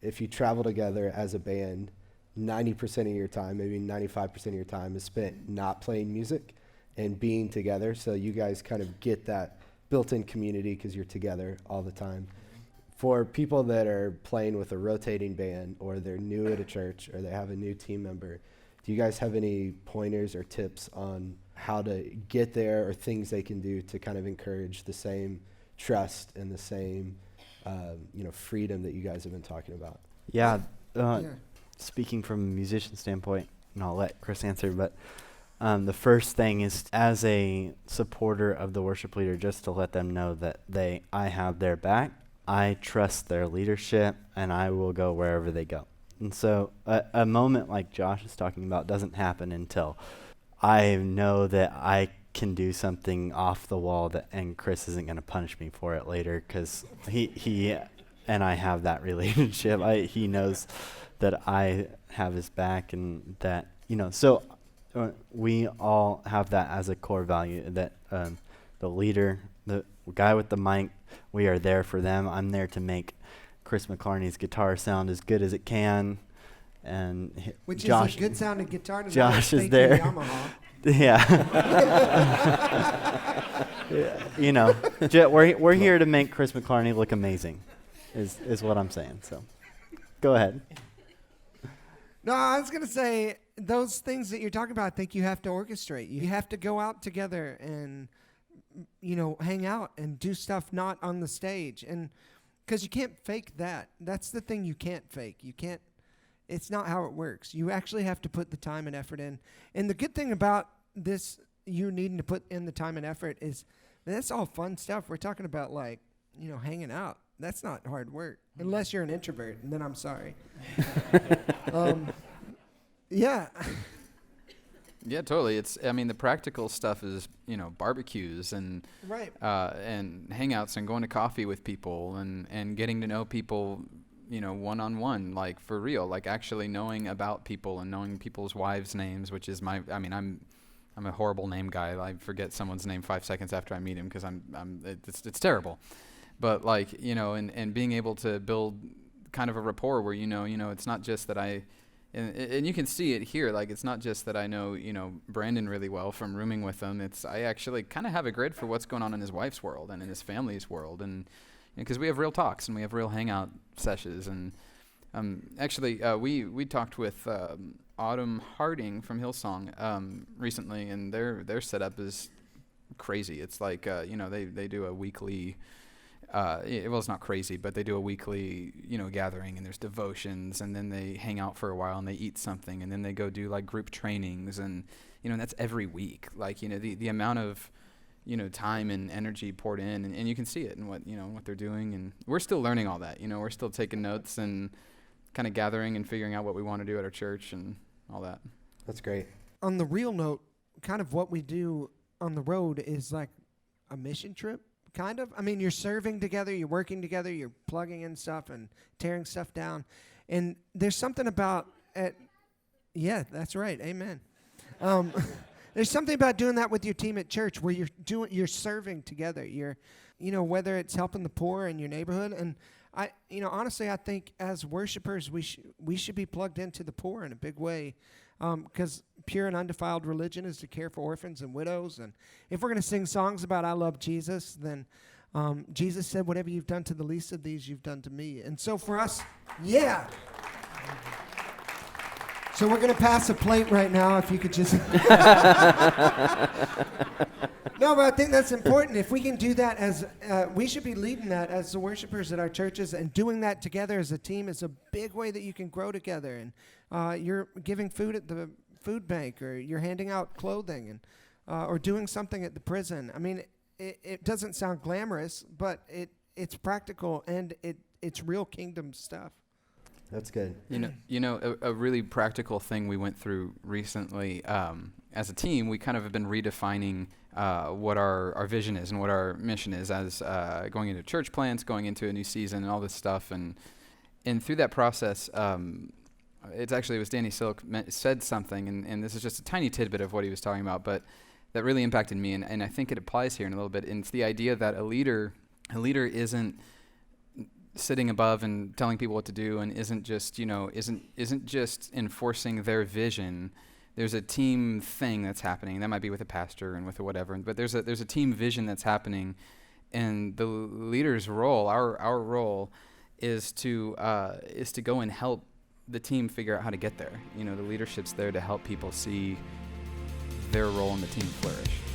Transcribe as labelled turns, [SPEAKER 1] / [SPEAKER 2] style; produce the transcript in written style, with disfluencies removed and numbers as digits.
[SPEAKER 1] if you travel together as a band, 90% of your time, maybe 95% of your time is spent not playing music and being together. So you guys kind of get that built-in community because you're together all the time. For people that are playing with a rotating band, or they're new at a church, or they have a new team member, do you guys have any pointers or tips on how to get there, or things they can do to kind of encourage the same trust and the same freedom that you guys have been talking about?
[SPEAKER 2] Yeah. Speaking from a musician standpoint, and I'll let Chris answer, but the first thing is, as a supporter of the worship leader, just to let them know that I have their back. I trust their leadership, and I will go wherever they go. And so a moment like Josh is talking about doesn't happen until I know that I can do something off the wall and Chris isn't going to punish me for it later, because he and I have that relationship. He knows that I have his back, and that, so we all have that as a core value, that the leader, the guy with the mic, we are there for them. I'm there to make Chris McClarney's guitar sound as good as it can. And
[SPEAKER 3] which
[SPEAKER 2] Josh,
[SPEAKER 3] is a good sounding guitar.
[SPEAKER 2] Josh is there. Yeah. We're here to make Chris McClarney look amazing, is what I'm saying. So go ahead.
[SPEAKER 3] No, I was going to say, those things that you're talking about, I think you have to orchestrate. You have to go out together and, hang out and do stuff not on the stage. And because you can't fake that. That's the thing you can't fake. It's not how it works. You actually have to put the time and effort in. And the good thing about this, you needing to put in the time and effort, is that's all fun stuff. We're talking about, hanging out. That's not hard work, unless you're an introvert, and then I'm sorry. Yeah.
[SPEAKER 4] Yeah, totally. The practical stuff is, barbecues and
[SPEAKER 3] right.
[SPEAKER 4] And hangouts and going to coffee with people and getting to know people, one-on-one, like for real, like actually knowing about people and knowing people's wives' names, which is I'm a horrible name guy. I forget someone's name 5 seconds after I meet him because it's terrible. But and being able to build kind of a rapport where it's not just that and you can see it here, like it's not just that I know Brandon really well from rooming with him. I actually kind of have a grid for what's going on in his wife's world and in his family's world, and because we have real talks and we have real hangout sessions. And we talked with Autumn Harding from Hillsong recently, and their setup is crazy. It's like they do a weekly. It's not crazy, but they do a weekly, gathering, and there's devotions, and then they hang out for a while and they eat something, and then they go do like group trainings, and and that's every week. Like the amount of time and energy poured in, and you can see it in what they're doing, and we're still learning all that. We're still taking notes and kind of gathering and figuring out what we want to do at our church and all that.
[SPEAKER 1] That's great.
[SPEAKER 3] On the real note, kind of what we do on the road is like a mission trip. Kind of. You're serving together, you're working together, you're plugging in stuff and tearing stuff down. And there's something about yeah, that's right. Amen. There's something about doing that with your team at church where you're serving together. You're, whether it's helping the poor in your neighborhood. And honestly, I think as worshipers, we should be plugged into the poor in a big way. Because pure and undefiled religion is to care for orphans and widows. And if we're going to sing songs about I love Jesus, then Jesus said, whatever you've done to the least of these, you've done to me. And so for us, yeah. So we're going to pass a plate right now, if you could just... No, but I think that's important. If we can do that we should be leading that as the worshipers at our churches, and doing that together as a team is a big way that you can grow together. And you're giving food at the food bank, or you're handing out clothing, and or doing something at the prison. It doesn't sound glamorous, but it's practical, and it's real kingdom stuff.
[SPEAKER 1] That's good.
[SPEAKER 4] A really practical thing we went through recently as a team, we kind of have been redefining what our vision is and what our mission is as going into church plants, going into a new season, and all this stuff. And through that process, it was Danny Silk said something, and this is just a tiny tidbit of what he was talking about, but that really impacted me, and I think it applies here in a little bit. And it's the idea that a leader isn't sitting above and telling people what to do, and isn't just isn't just enforcing their vision. There's a team thing that's happening. That might be with a pastor and with a whatever, but there's a team vision that's happening, and the leader's role, our role, is to go and help the team figure out how to get there. The leadership's there to help people see their role in the team flourish.